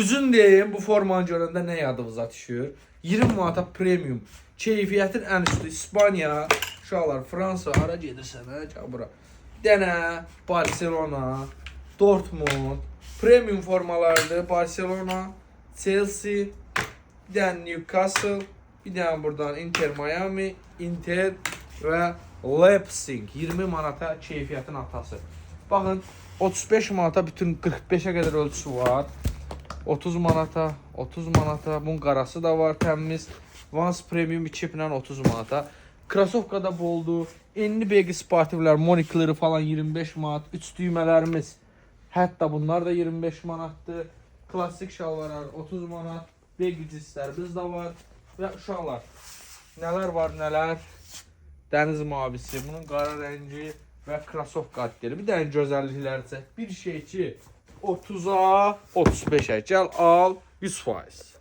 Düzün deyim, bu formanı görəndə nə yadınıza düşür? 20 manata premium. Keyfiyyətin ən üstü İspaniya, uşaqlar Fransa, hara gedirsən hə? Gəl bura. Dənə Barcelona, Dortmund, premium formalardır. Barcelona, Chelsea, bir dənə Newcastle, bir dənə buradan Inter Miami, Inter və Leipzig. 20 manata keyfiyyətin atası. Baxın, 35 manata bütün 45'e kadar ölçüsü var. 30 manata, 30 manata. Bunun qarası da var təmiz. Vans Premium 2 ilə 30 manata. Krasovka da boldu. Enli belgi sportivlər, monikləri falan 25 manat. 3 düymələrimiz. Hətta bunlar da 25 manatdır. Klasik şalvarlar 30 manat. Belgi cinslərimiz də var. Və uşaqlar, nələr var, nələr? Dəniz mavisi, bunun qara rəngi və krasovka adları. Bir dənə gözəlliklər çək. Bir şey ki 30'a 35'e gəl al 100%.